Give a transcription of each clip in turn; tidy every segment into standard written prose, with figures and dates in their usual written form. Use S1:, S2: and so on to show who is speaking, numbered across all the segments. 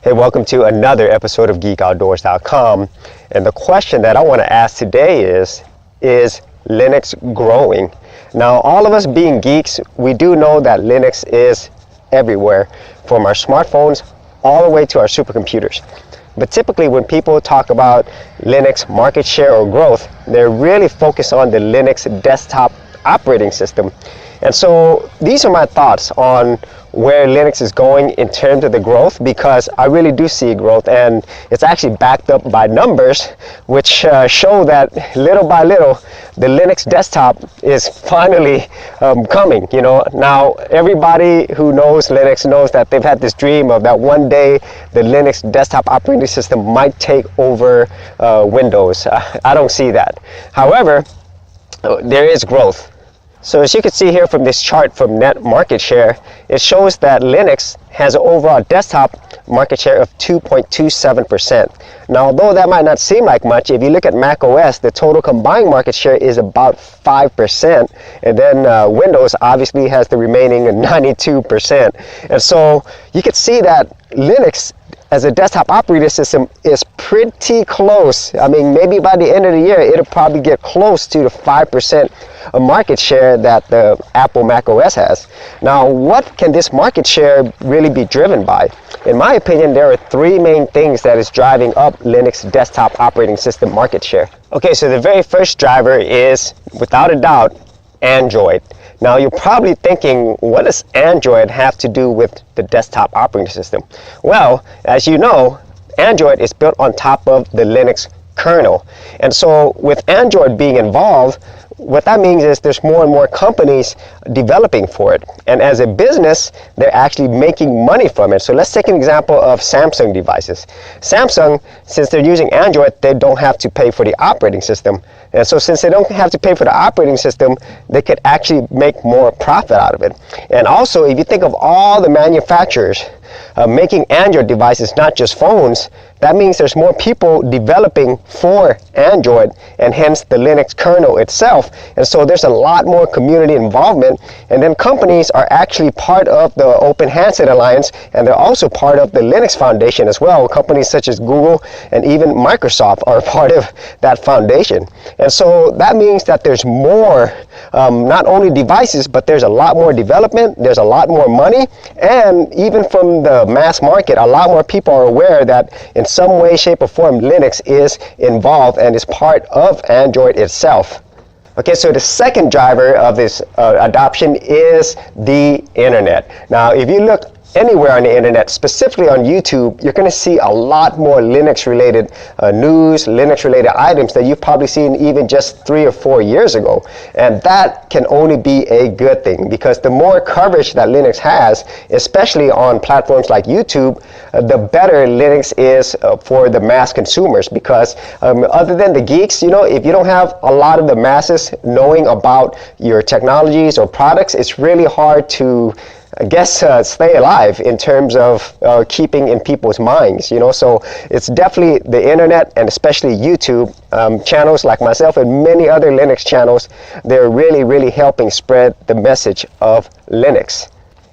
S1: Hey, welcome to another episode of GeekOutdoors.com. And the question that I want to ask today is Linux growing? Now, all of us being geeks, we do know that Linux is everywhere, from our smartphones all the way to our supercomputers. But typically when people talk about Linux market share or growth, they're really focused on the Linux desktop operating system. And so these are my thoughts on where Linux is going in terms of the growth, because I really do see growth, and it's actually backed up by numbers which show that little by little the Linux desktop is finally coming. Now everybody who knows Linux knows that they've had this dream of that one day the Linux desktop operating system might take over Windows. I don't see that. However, there is growth. So as you can see here from this chart from net market share, it shows that Linux has an overall desktop market share of 2.27%. Now, although that might not seem like much, if you look at macOS, the total combined market share is about 5%, and then Windows obviously has the remaining 92%. And so you can see that Linux as a desktop operating system is pretty close. I mean, maybe by the end of the year, it'll probably get close to the 5% of market share that the Apple macOS has. Now, what can this market share really be driven by? In my opinion, there are three main things that is driving up Linux desktop operating system market share. Okay, so the very first driver is, without a doubt, Android. Now you're probably thinking, what does Android have to do with the desktop operating system? Well, as you know, Android is built on top of the Linux kernel. And so with Android being involved, what that means is there's more and more companies developing for it. And as a business, they're actually making money from it. So let's take an example of Samsung devices. Samsung, since they're using Android, they don't have to pay for the operating system. And so since they don't have to pay for the operating system, they could actually make more profit out of it. And also, if you think of all the manufacturers making Android devices, not just phones, that means there's more people developing for Android, and hence the Linux kernel itself. And so there's a lot more community involvement, and then companies are actually part of the Open Handset Alliance, and they're also part of the Linux Foundation as well. Companies such as Google and even Microsoft are part of that foundation. And so that means that there's more, not only devices, but there's a lot more development, there's a lot more money, and even from the mass market, a lot more people are aware that in some way, shape, or form, Linux is involved and is part of Android itself. Okay, so the second driver of this adoption is the internet. Now, if you look anywhere on the internet, specifically on YouTube, you're going to see a lot more Linux-related news, Linux-related items that you've probably seen even just 3 or 4 years ago. And that can only be a good thing, because the more coverage that Linux has, especially on platforms like YouTube, the better Linux is for the mass consumers. Because other than the geeks, if you don't have a lot of the masses knowing about your technologies or products, it's really hard to stay alive in terms of keeping in people's minds, So it's definitely the internet, and especially YouTube channels like myself and many other Linux channels. They're really, really helping spread the message of Linux.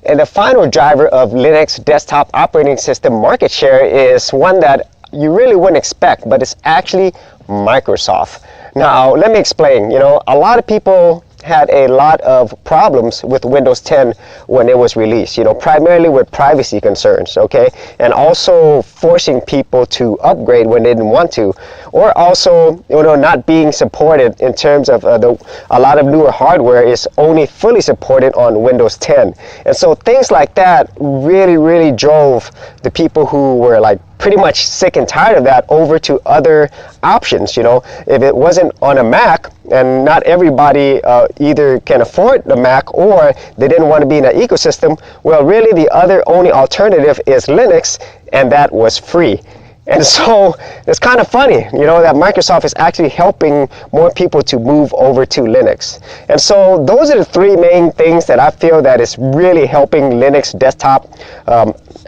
S1: And the final driver of Linux desktop operating system market share is one that you really wouldn't expect, but it's actually Microsoft. Now, let me explain. A lot of people had a lot of problems with Windows 10 when it was released, primarily with privacy concerns, okay? And also forcing people to upgrade when they didn't want to, or also, not being supported in terms of a lot of newer hardware is only fully supported on Windows 10. And so things like that really, really drove the people who were like pretty much sick and tired of that over to other options. If it wasn't on a Mac, and not everybody either can afford the Mac or they didn't want to be in an ecosystem, well, really the other only alternative is Linux, and that was free. And so it's kind of funny, that Microsoft is actually helping more people to move over to Linux. And so those are the three main things that I feel that is really helping Linux desktop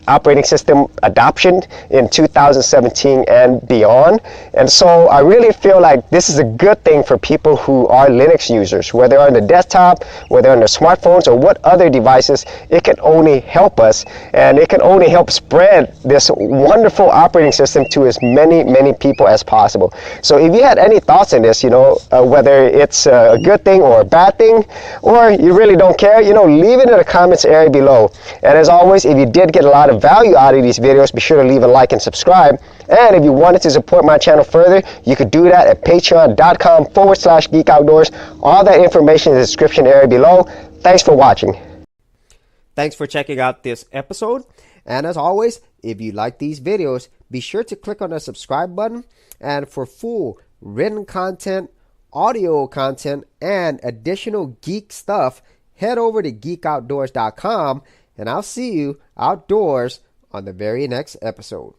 S1: operating system adoption in 2017 and beyond. And so I really feel like this is a good thing for people who are Linux users, whether on the desktop, whether on their smartphones, or what other devices. It can only help us, and it can only help spread this wonderful operating system to as many people as possible. So if you had any thoughts on this, whether it's a good thing or a bad thing, or you really don't care, leave it in the comments area below. And as always, if you did get a lot of value out of these videos, be sure to leave a like and subscribe. And if you wanted to support my channel further, you could do that at patreon.com/geekoutdoors. All that information in the description area below. Thanks for watching.
S2: Thanks for checking out this episode. And as always, if you like these videos, be sure to click on the subscribe button. And for full written content, audio content, and additional geek stuff, head over to geekoutdoors.com. And I'll see you outdoors on the very next episode.